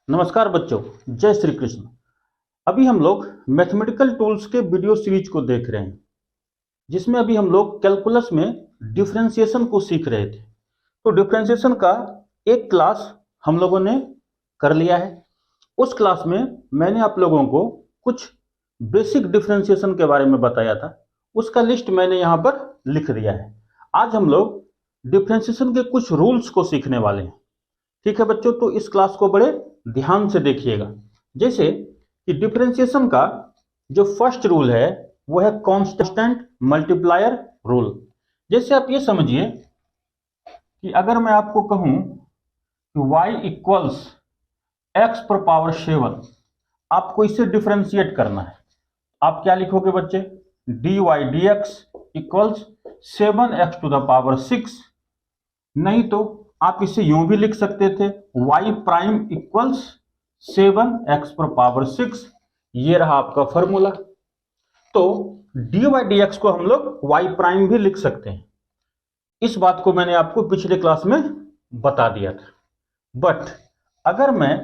नमस्कार बच्चों, जय श्री कृष्ण। अभी हम लोग मैथमेटिकल टूल्स के वीडियो सीरीज को देख रहे हैं, जिसमें अभी हम लोग कैलकुलस में डिफरेंशिएशन को सीख रहे थे। तो डिफरेंशिएशन का एक क्लास हम लोगों ने कर लिया है। उस क्लास में मैंने आप लोगों को कुछ बेसिक डिफरेंशिएशन के बारे में बताया था। उसका लिस्ट मैंने यहाँ पर लिख दिया है। आज हम लोग डिफरेंशिएशन के कुछ रूल्स को सीखने वाले हैं। ठीक है बच्चों, तो इस क्लास को बड़े ध्यान से देखिएगा। जैसे कि डिफरेंशिएशन का जो फर्स्ट रूल है वो है कांस्टेंट मल्टीप्लायर रूल। जैसे आप ये समझिए कि अगर मैं आपको कहूं कि y इक्वल्स एक्स पर पावर 7, आपको इसे डिफरेंशिएट करना है। आप क्या लिखोगे बच्चे? dy dx equals 7x to the power 6। नहीं तो आप इसे यूं भी लिख सकते थे, y प्राइम इक्वल्स 7x पर पावर 6। ये रहा आपका फॉर्मूला। तो dy dx को हम लोग y प्राइम भी लिख सकते हैं। इस बात को मैंने आपको पिछले क्लास में बता दिया था। बट अगर मैं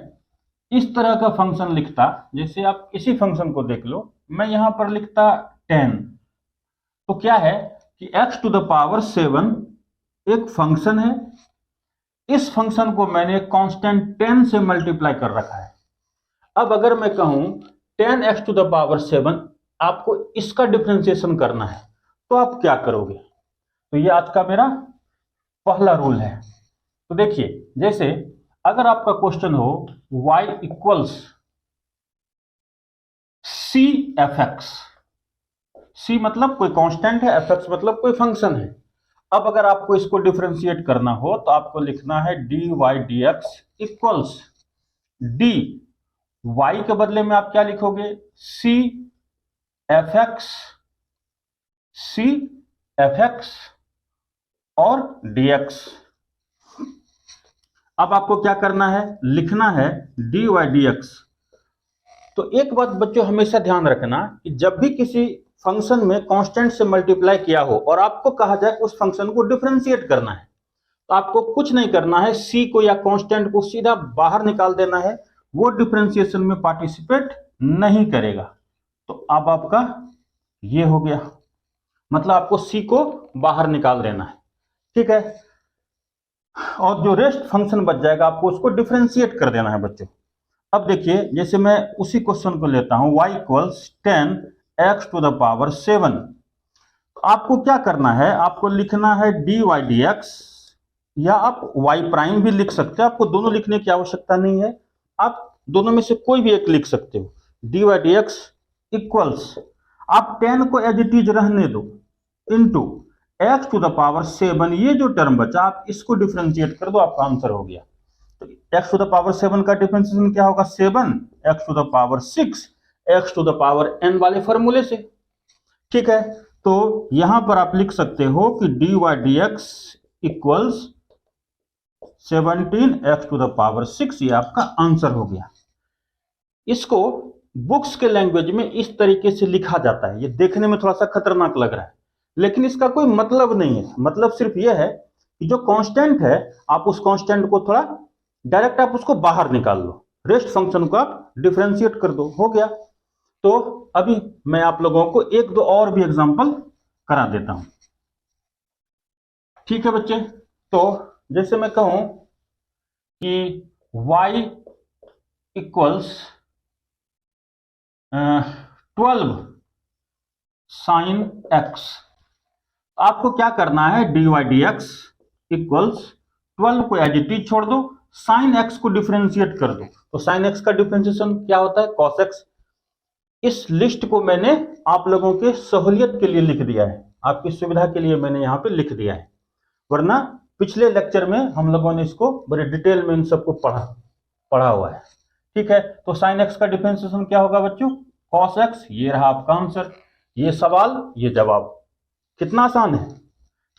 इस तरह का फंक्शन लिखता, जैसे आप इसी फंक्शन को देख लो, मैं यहां पर लिखता 10, तो क्या है कि x टू द पावर 7 एक फंक्शन है। इस फंक्शन को मैंने कांस्टेंट 10 से मल्टीप्लाई कर रखा है। अब अगर मैं कहूं 10x टू द पावर 7, आपको इसका डिफरेंशिएशन करना है, तो आप क्या करोगे? तो ये आज का मेरा पहला रूल है। तो देखिए, जैसे अगर आपका क्वेश्चन हो y equals C F X, C मतलब कोई कांस्टेंट है, एफ एक्स मतलब कोई फंक्शन है। अब अगर आपको इसको डिफरेंशिएट करना हो तो आपको लिखना है dy dx equals D, y के बदले में आप क्या लिखोगे? सी एफ एक्स और dx। अब आपको क्या करना है? लिखना है dy dx। तो एक बात बच्चों हमेशा ध्यान रखना कि जब भी किसी फंक्शन में कांस्टेंट से मल्टीप्लाई किया हो और आपको कहा जाए उस फंक्शन को डिफरेंशिएट करना है, तो आपको कुछ नहीं करना है, सी को या कांस्टेंट को सीधा बाहर निकाल देना है। वो डिफरेंशिएशन में पार्टिसिपेट नहीं करेगा। तो अब आपका ये हो गया, मतलब आपको सी को बाहर निकाल देना है। ठीक है, और जो रेस्ट फंक्शन बच जाएगा आपको उसको डिफरेंशिएट कर देना है बच्चों। अब देखिए, जैसे मैं उसी क्वेश्चन को लेता हूं, y equals 10x to the power 7। तो आपको क्या करना है? आपको लिखना है dy dx, या आप y प्राइम भी लिख सकते हैं। आपको दोनों लिखने की आवश्यकता नहीं है, आप दोनों में से कोई भी एक लिख सकते हो। dy dx इक्वल्स, आप 10 को एज इट इज रहने दो, into x to the power 7। ये जो टर्म बचा आप इसको डिफरेंशिएट कर दो, आपका आंसर हो गया। तो x टू द पावर 7 का डिफरेंशिएशन क्या होगा? 7x to the power 6 x to the power n वाले फॉर्मूले से। ठीक है, तो यहां पर आप लिख सकते हो कि dy dx equals 17x to the power 6। ये आपका आंसर हो गया। इसको बुक्स के लैंग्वेज में इस तरीके से लिखा जाता है। ये देखने में थोड़ा सा खतरनाक लग रहा है, लेकिन इसका कोई मतलब नहीं है। मतलब सिर्फ यह है कि जो कांस्टेंट है, आप उस कांस्टेंट को थोड़ा डायरेक्ट आप उसको बाहर निकाल लो, रेस्ट फंक्शन को आप डिफरेंशिएट कर दो, हो गया। तो अभी मैं आप लोगों को एक दो और भी एग्जांपल करा देता हूं। ठीक है बच्चे, तो जैसे मैं कहूं कि y इक्वल्स 12 साइन x, आपको क्या करना है? dy dx इक्वल्स 12 को एज इट इज छोड़ दो, साइन x को डिफरेंशिएट कर दो। तो साइन x का डिफरेंशिएशन क्या होता है? cos x। इस लिस्ट को मैंने आप लोगों के सहूलियत के लिए लिख दिया है, आपकी सुविधा के लिए मैंने यहाँ पे लिख दिया है, वरना पिछले लेक्चर में हम लोगों ने इसको बड़े डिटेल में इन सबको पढ़ा हुआ है। ठीक है, तो साइन x का डिफरेंशिएशन क्या होगा बच्चों? cos x। ये रहा आपका आंसर। ये सवाल, ये जवाब, कितना आसान है।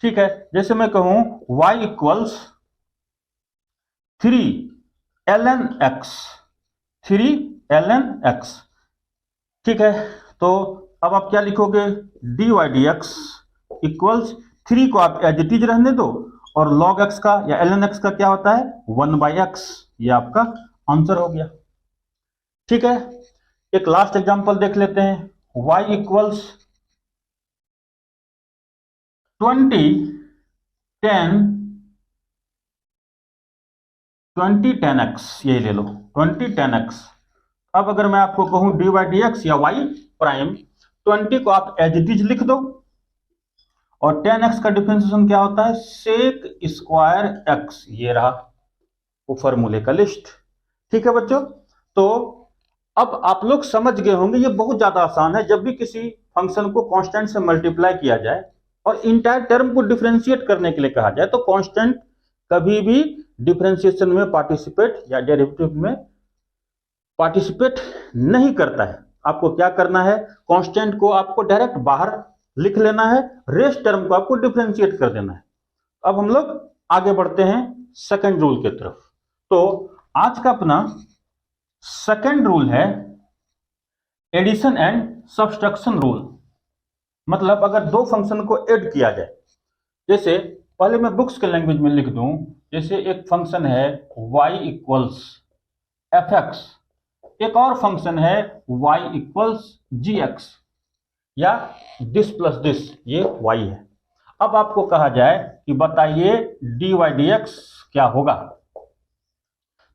ठीक है, जैसे मैं कहूं y इक्वल्स 3ln x। ठीक है, तो अब आप क्या लिखोगे? dy dx इक्वल्स 3 को आप एज इट इज रहने दो, और log x का या ln x का क्या होता है? 1/x। ये आपका आंसर हो गया। ठीक है, एक लास्ट एग्जांपल देख लेते हैं। y इक्वल्स 20 10 x, यही ले लो 20 10 x। अब अगर मैं आपको कहूं dy dx या y प्राइम, 20 को आप एज इट इज लिख दो और 10x का डिफरेंशिएशन क्या होता है, सेक स्क्वायर x, ये रहा वो फॉर्मूले का लिस्ट। ठीक है बच्चों, तो अब आप लोग समझ गए होंगे, ये बहुत ज्यादा आसान है। जब भी किसी फंक्शन को कांस्टेंट से मल्टीप्लाई किया जाए और इंटायर टर्म को डिफरेंशिएट करने के लिए कहा जाए, तो कांस्टेंट कभी भी डिफरेंशिएशन में पार्टिसिपेट या डेरिवेटिव में पार्टिसिपेट नहीं करता है। आपको क्या करना है, कांस्टेंट को आपको डायरेक्ट बाहर लिख लेना है, रेस्ट टर्म को आपको डिफरेंशिएट कर देना है। अब हम लोग आगे बढ़ते हैं सेकंड रूल की तरफ। तो आज का अपना सेकंड रूल है एडिशन एंड सब्सट्रैक्शन रूल। मतलब अगर दो फंक्शन को ऐड किया जाए, जैसे पहले मैं बुक्स के लैंग्वेज में लिख दूं, जैसे एक फंक्शन है y इक्वल्स fx, एक और फंक्शन है y इक्वल्स gx या दिस प्लस दिस, ये y है। अब आपको कहा जाए कि बताइए dy dx क्या होगा,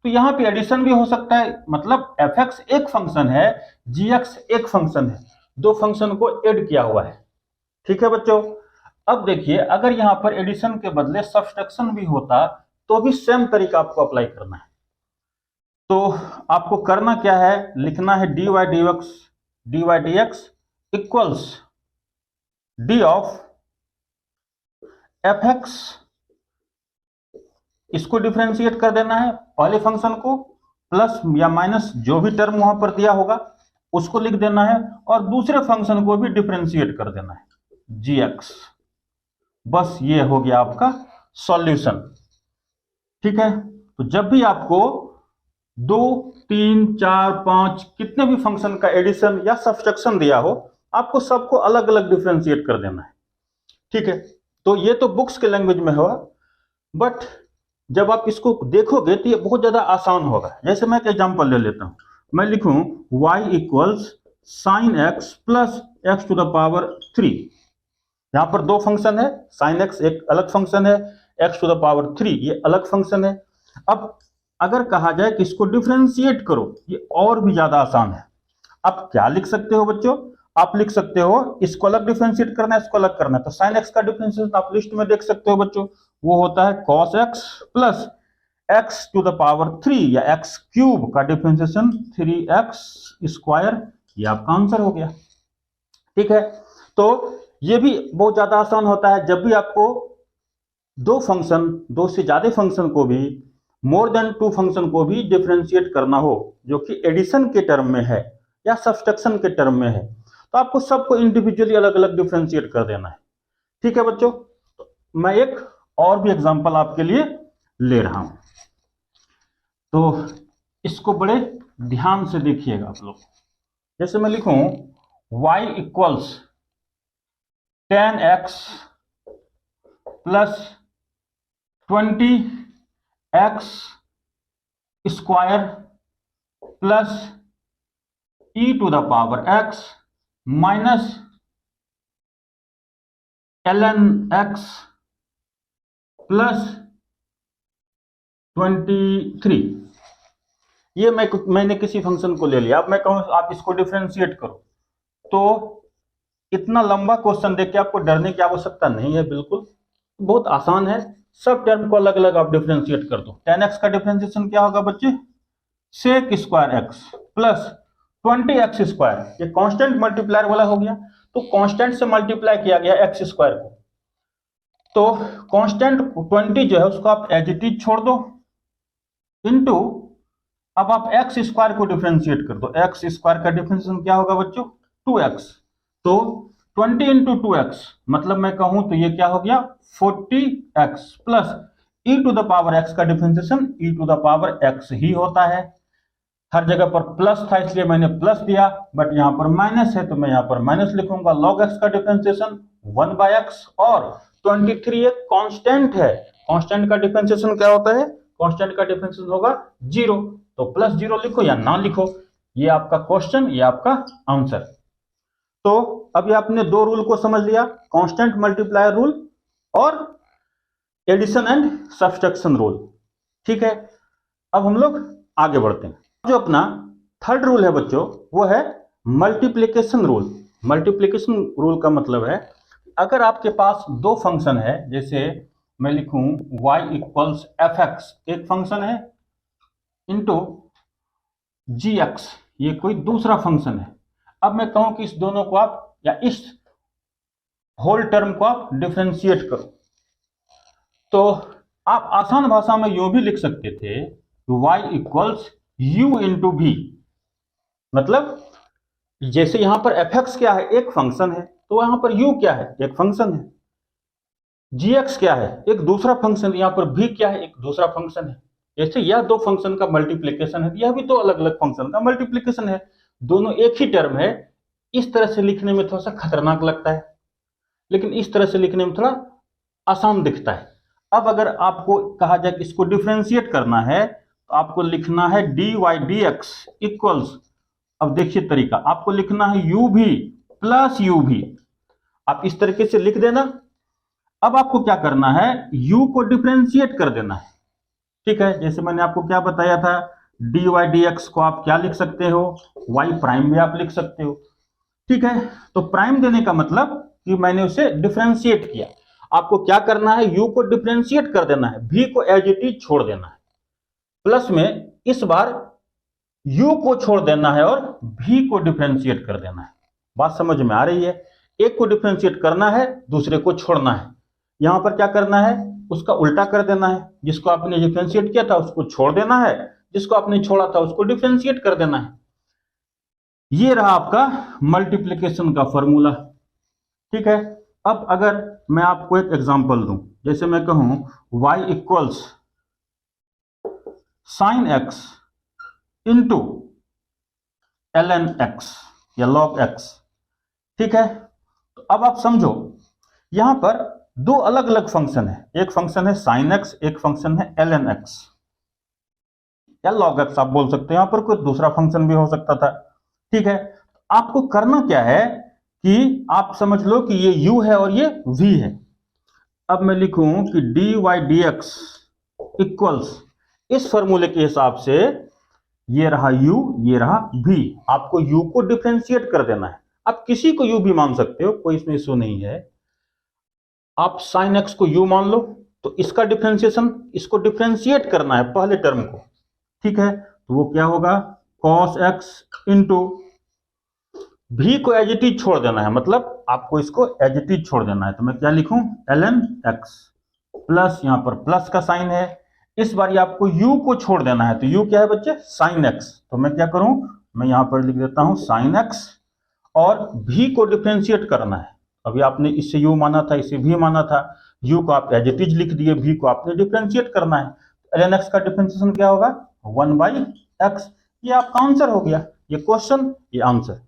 तो यहां पे एडिशन भी हो सकता है, मतलब fx एक फंक्शन है, gx एक फंक्शन है, दो फंक्शन को ऐड किया हुआ है। ठीक है बच्चों, अब देखिए अगर यहां पर एडिशन के बदले सब्सट्रैक्शन भी होता तो भी सेम तरीका आपको अप्लाई करना है। तो आपको करना क्या है, लिखना है dy dx equals d of fx, इसको डिफरेंशिएट कर देना है, पहले फंक्शन को प्लस या माइनस जो भी टर्म वहां पर दिया होगा उसको लिख देना है, और दूसरे फंक्शन को भी डिफरेंशिएट कर देना है gx। बस ये हो गया आपका सॉल्यूशन। ठीक है, तो जब भी आपको 2 3 4 5 कितने भी फंक्शन का एडिशन या सब्सट्रैक्शन दिया हो, आपको सबको अलग अलग डिफरेंशिएट कर देना है। ठीक है, तो ये तो बुक्स के लैंग्वेज में होगा, बट जब आप इसको देखोगे तो ये बहुत ज्यादा आसान होगा। जैसे मैं एक एग्जांपल ले लेता हूं, मैं लिखूं y equals sine x plus x to the power 3। यहां पर दो फंक्शन है, साइन एक्स एक अलग फंक्शन है, एक्स टू द पावर 3 ये अलग फंक्शन है। अब अगर कहा जाए कि इसको डिफरेंशिएट करो, ये और भी ज्यादा आसान है। आप क्या लिख सकते हो बच्चों, आप लिख सकते हो इसको अलग डिफरेंशिएट करना है, इसको अलग करना है, तो साइन एक्स का डिफरेंशिएशन आप लिस्ट में देख सकते हो बच्चों, वो होता है cos x plus x to the power 3 या एक्स क्यूब का डिफरेंशिएशन 3x स्क्वायर, ये आपका आंसर हो गया। ठीक है, तो ये भी बहुत ज्यादा आसान होता है। जब भी आपको दो फंक्शन, दो से ज्यादा फंक्शन को भी, मोर देन 2 फंक्शन को भी डिफरेंशिएट करना हो, जो कि एडिशन के टर्म में है या सब्सट्रैक्शन के टर्म में है, तो आपको सबको इंडिविजुअली अलग अलग डिफरेंशिएट कर देना है। ठीक है बच्चों, मैं एक और भी एग्जांपल आपके लिए ले रहा हूं, तो इसको बड़े ध्यान से देखिएगा आप लोग। जैसे मैं लिखूं y equals 10x plus 20x square plus e to the power x minus ln x plus 23। ये मैंने किसी फंक्शन को ले लिया, अब मैं कहूं आप इसको डिफरेंशिएट करो, तो इतना लंबा क्वेश्चन देख के आपको डरने की आवश्यकता नहीं है, बिल्कुल बहुत आसान है। सब टर्म को अलग अलग आप डिफरेंशिएट कर दो। 10x का डिफरेंशिएशन क्या होगा बच्चे, sec square x plus 20x square, ये कांस्टेंट मल्टीप्लायर वाला हो गया, तो कांस्टेंट से मल्टीप्लाई किया गया एक्स स्क्वायर को, तो कांस्टेंट 20 जो है उसको आप एज इट इज छोड़ दो, इनटू अब आप एक्स स्क्वायर को डिफरेंशिएट कर दो। एक्स स्क्वायर का डिफरेंशिएशन क्या होगा बच्चों, 2x, तो 20 इंटू 2x, मतलब मैं कहूं तो ये क्या हो गया 40x plus e to the power x का differentiation e to the power x ही होता है। हर जगह पर प्लस था इसलिए मैंने प्लस दिया, बट यहां पर माइनस है तो मैं यहां पर माइनस लिखूंगा। log x का डिफरेंशिएशन 1/x, और 23 एक कांस्टेंट है, कांस्टेंट का डिफरेंशिएशन क्या होता है, कांस्टेंट का डिफरेंशिएशन होगा 0, तो +0 लिखो या ना लिखो, ये आपका क्वेश्चन, ये आपका आंसर। तो अभी आपने दो रूल को समझ लिया, कांस्टेंट मल्टीप्लायर रूल और एडिशन एंड सब्सट्रैक्शन रूल। ठीक है, अब हम लोग आगे बढ़ते हैं। जो अपना थर्ड रूल है बच्चों, वो है मल्टीप्लिकेशन रूल। मल्टीप्लिकेशन रूल का मतलब है, अगर आपके पास दो फंक्शन है, जैसे मैं लिखूं y इक्वल्स fx एक फंक्शन है, इंटू gx ये कोई दूसरा फंक्शन है। अब मैं कहूं कि इस दोनों को आप, या इस होल टर्म को आप डिफरेंशिएट करो, तो आप आसान भाषा में यूं भी लिख सकते थे y equals u into v। मतलब जैसे यहां पर fx क्या है, एक फंक्शन है, तो यहां पर u क्या है, एक फंक्शन है। gx क्या है, एक दूसरा फंक्शन, यहां पर v क्या है, एक दूसरा फंक्शन है। जैसे यह दो फंक्शन का मल्टीप्लिकेशन है, यह भी दो अलग अलग फंक्शन का मल्टीप्लिकेशन है, दोनों एक ही टर्म है। इस तरह से लिखने में थोड़ा सा खतरनाक लगता है, लेकिन इस तरह से लिखने में थोड़ा आसान दिखता है। अब अगर आपको कहा जाए कि इसको डिफरेंशिएट करना है, तो आपको लिखना है dy dx इक्वल्स, अब देखिए तरीका, आपको लिखना है uv प्लस uv। आप इस तरीके से लिख देना। अब आपको क्या करना है, u को डिफरेंशिएट कर देना है। ठीक है, जैसे मैंने आपको क्या बताया था, dy dx को आप क्या लिख सकते हो, y प्राइम भी आप लिख सकते हो। ठीक है, तो प्राइम देने का मतलब कि मैंने उसे डिफरेंशिएट किया। आपको क्या करना है, u को डिफरेंशिएट कर देना है, v को एज इट इज छोड़ देना है। प्लस में इस बार u को छोड़ देना है और v को डिफरेंशिएट कर देना है। बात समझ में आ रही है? एक को डिफरेंशिएट करना है, दूसरे को छोड़ना है। यहां पर क्या करना है, उसका उल्टा कर देना है। जिसको आपने डिफरेंशिएट किया था उसको छोड़ देना है, जिसको आपने छोड़ा था उसको डिफरेंशिएट कर देना है। ये रहा आपका मल्टीप्लिकेशन का फॉर्मूला। ठीक है, अब अगर मैं आपको एक एग्जांपल दूं, जैसे मैं कहूं y equals sine x into ln x या log x। ठीक है, तो अब आप समझो, यहां पर दो अलग अलग फंक्शन है, एक फंक्शन है साइन x, एक फंक्शन है ln x या log x आप बोल सकते हैं, यहां पर कोई दूसरा फंक्शन भी हो सकता था। ठीक है, आपको करना क्या है कि आप समझ लो कि ये u है और ये v है। अब मैं लिखूं कि dy dx इक्वल्स, इस फॉर्मूले के हिसाब से ये रहा u, ये रहा v। आपको u को डिफरेंशिएट कर देना है। आप किसी को u भी मान सकते हो, कोई इसमें इशू नहीं है। आप sin x को u मान लो, तो इसका डिफरेंशिएशन, इसको डिफरेंशिएट करना है पहले टर्म को। ठीक है, तो वो क्या होगा, cos x इंटू v को एज इट इज छोड़ देना है, मतलब आपको इसको एज इट इज छोड़ देना है। तो मैं क्या लिखूं, ln x प्लस, यहां पर प्लस का साइन है, इस बार ये आपको u को छोड़ देना है। तो u क्या है बच्चे, साइन x। तो मैं क्या करूं, मैं यहां पर लिख देता हूं साइन x, और v को डिफरेंशिएट करना है। अभी आपने इससे u माना था, इसे v माना था, u को आप एज इट इज लिख दिए, v को आपने डिफरेंशिएट करना है। ln x का डिफरेंशिएशन क्या होगा, 1/x। ये आपका आंसर हो गया, ये क्वेश्चन, ये आंसर।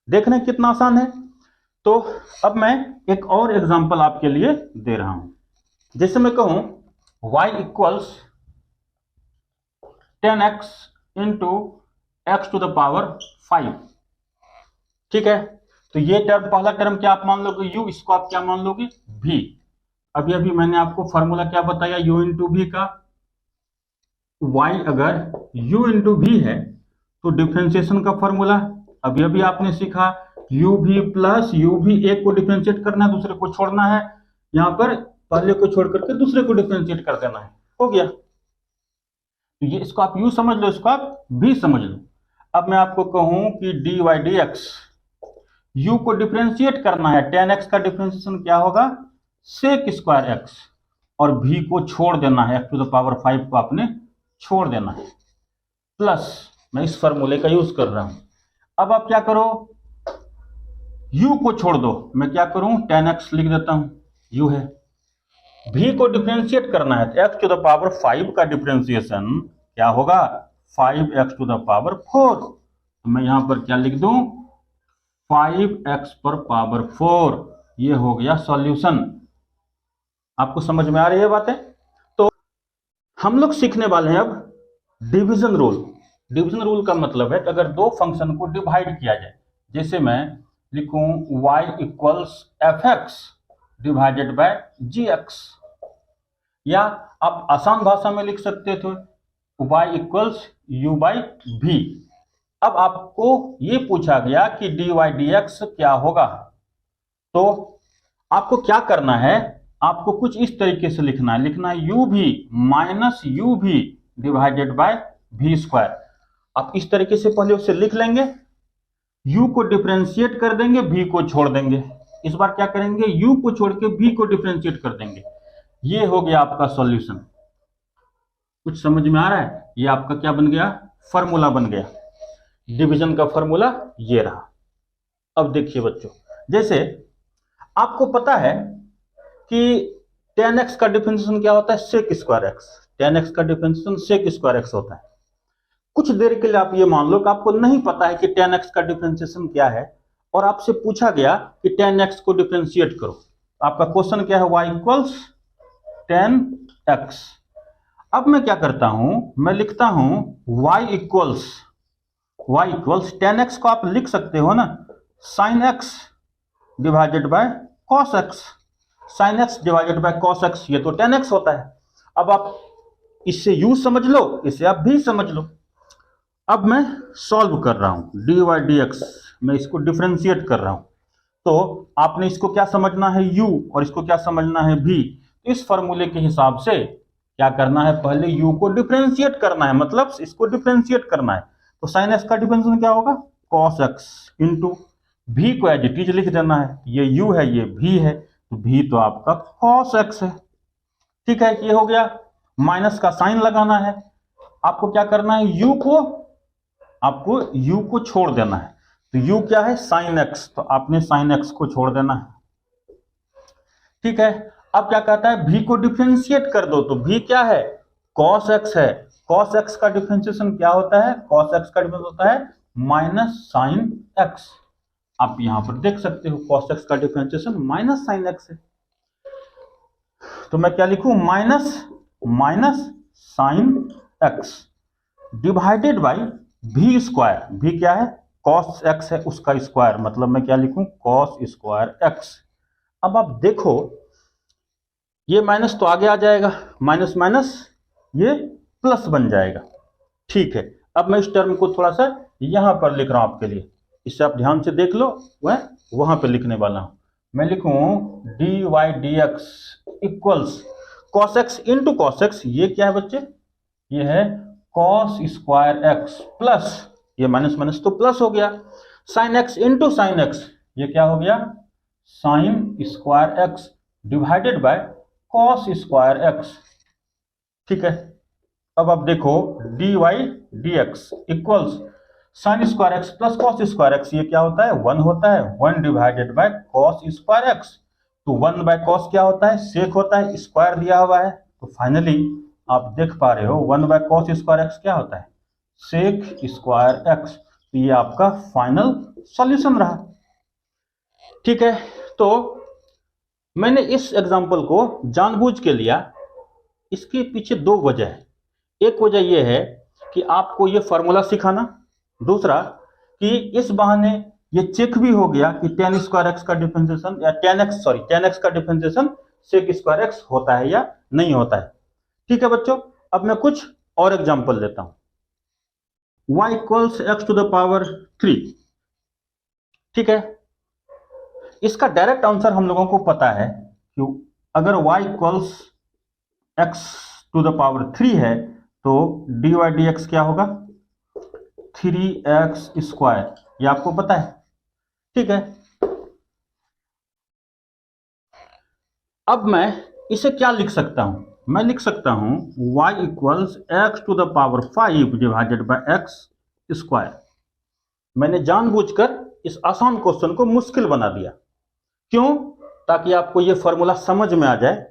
देख रहे हैं कितना आसान है। तो अब मैं एक और एग्जांपल आपके लिए दे रहा हूं। जैसे मैं कहूं y equals 10x into x to the power 5। ठीक है, तो ये टर्म, पहला टर्म क्या आप मान लोगे u, इसको आप क्या मान लोगे v। अभी अभी मैंने आपको फॉर्मूला क्या बताया u इंटू v का। y अगर u इंटू v है तो डिफरेंशिएशन का फॉर्मूला अभी अभी आपने सीखा, uv प्लस uv, एक को डिफरेंशिएट करना है, दूसरे को छोड़ना है। यहां पर पहले को छोड़ करके दूसरे को डिफरेंशिएट कर देना है, हो गया। तो ये, इसको आप u समझ लो, इसको आप v समझ लो। अब मैं आपको कहूं कि dy dx, u को डिफरेंशिएट करना है, 10x का डिफरेंशिएशन क्या होगा, sec स्क्वायर x, और v को छोड़ देना है, x टू द पावर 5 को आपने छोड़ देना है, प्लस मैं इस फॉर्मूले का यूज कर रहा हूं। अब आप क्या करो, u को छोड़ दो, मैं क्या करूं 10x लिख देता हूं, u है। v को डिफरेंशिएट करना है, तो x टू द पावर 5 का डिफरेंशिएशन क्या होगा, 5x टू द पावर 4। तो मैं यहां पर क्या लिख दूं, 5x पर पावर 4। ये हो गया सॉल्यूशन। आपको समझ में आ रही है बातें? तो हम लोग सीखने वाले हैं अब डिवीजन रूल। डिवीजन रूल का मतलब है कि अगर दो फंक्शन को डिवाइड किया जाए, जैसे मैं लिखूं y equals f x divided by g x, या आप आसान भाषा में लिख सकते थे y इक्वल्स यू बाई भी। अब आपको ये पूछा गया कि dy dx क्या होगा, तो आपको क्या करना है, आपको कुछ इस तरीके से लिखना है you v minus u v divided by भी स्क्वायर। आप इस तरीके से पहले उसे लिख लेंगे, u को डिफरेंशिएट कर देंगे, v को छोड़ देंगे। इस बार क्या करेंगे, u को छोड़ के v को डिफरेंशिएट कर देंगे। ये हो गया आपका सॉल्यूशन। कुछ समझ में आ रहा है? ये आपका क्या बन गया, फॉर्मूला बन गया। डिवीजन का फॉर्मूला ये रहा। अब देखिए बच्चों, जैसे आपको पता है कि tan x का डिफरेंशिएशन क्या होता है, sec square x। tan x का डिफरेंशिएशन sec स्क्वायर x होता है। कुछ देर के लिए आप ये मान लो कि आपको नहीं पता है कि tan x का डिफरेंशिएशन क्या है, और आपसे पूछा गया कि tan x को डिफरेंशिएट करो। आपका क्वेश्चन क्या है, y इक्वल्स tan x। अब मैं क्या करता हूं, मैं लिखता हूं y इक्वल्स tan x को आप लिख सकते हो ना sin x divided by cos x। sin x divided by cos x, ये तो tan x होता है। अब आप इससे u समझ लो, इसे आप भी समझ लो। अब मैं सॉल्व कर रहा हूं dy dx, मैं इसको डिफरेंशिएट कर रहा हूं। तो आपने इसको क्या समझना है u, और इसको क्या समझना है v। तो इस फॉर्मूले के हिसाब से क्या करना है, पहले u को डिफरेंशिएट करना है, मतलब इसको डिफरेंशिएट करना है। तो sin x का डिफरेंशिएशन क्या होगा, cos x इंटू v को एज इट इज लिख देना है। ये u है, ये v है, तो v तो आपका cos x है। ठीक है, ये हो गया। माइनस का साइन लगाना है, आपको क्या करना है, आपको u को छोड़ देना है। तो u क्या है, sin x, तो आपने sin x को छोड़ देना है। ठीक है, अब क्या कहता है, v को डिफरेंशिएट कर दो। तो v क्या है, cos x है। cos x का डिफरेंशिएशन क्या होता है, cos x का डिफरेंशिएशन होता है माइनस sin x। आप यहां पर देख सकते हो cos x का डिफरेंशिएशन माइनस sin x है। तो मैं क्या लिखूं, minus sin x divided by v square. v क्या है, cos x है, उसका स्क्वायर, मतलब मैं क्या लिखूं, cos स्क्वायर x। अब आप देखो ये माइनस तो आगे आ जाएगा, माइनस माइनस ये प्लस बन जाएगा। ठीक है, अब मैं इस टर्म को थोड़ा सा यहां पर लिख रहा हूं आपके लिए, इससे आप ध्यान से देख लो, वह वहां पर लिखने वाला हूं। मैं लिखूं dy dx equals cos x into cos x, ये क्या है बच्चे, ये है cos स्क्वायर x प्लस, ये माइनस माइनस तो प्लस हो गया, sin x into sine x, ये क्या हो गया, sin square x divided by cos square x। ठीक है, अब आप देखो dy dx equals sin square x plus cos square x, ये क्या होता है, 1 होता है, 1 divided by cos square x। तो 1 बाय cos क्या होता है, सेक होता है, स्क्वायर दिया हुआ है। तो फाइनली आप देख पा रहे हो 1 बाय cos स्क्वायर x क्या होता है, सेक स्क्वायर x। तो ये आपका फाइनल सॉल्यूशन रहा। ठीक है, तो मैंने इस एग्जांपल को जानबूझ के लिया, इसके पीछे दो वजह है। एक वजह यह है कि आपको ये फॉर्मूला सिखाना, दूसरा कि इस बहाने ये चेक भी हो गया कि tan स्क्वायर एक्स का डिफरेंशिएशन या tan x का डिफरेंशिएशन sec स्क्वायर x होता है या नहीं होता है। ठीक है बच्चों, अब मैं कुछ और एग्जांपल देता हूं। y equals x to the power 3। ठीक है, इसका डायरेक्ट आंसर हम लोगों को पता है कि अगर y equals x to the power 3 है तो dy dx क्या होगा, 3x स्क्वायर, ये आपको पता है। ठीक है, अब मैं इसे क्या लिख सकता हूं, मैं लिख सकता हूं y equals x to the power 5 divided by x square. मैंने जानबूझकर इस आसान क्वेश्चन को मुश्किल बना दिया, क्यों, ताकि आपको ये फॉर्मूला समझ में आ जाए।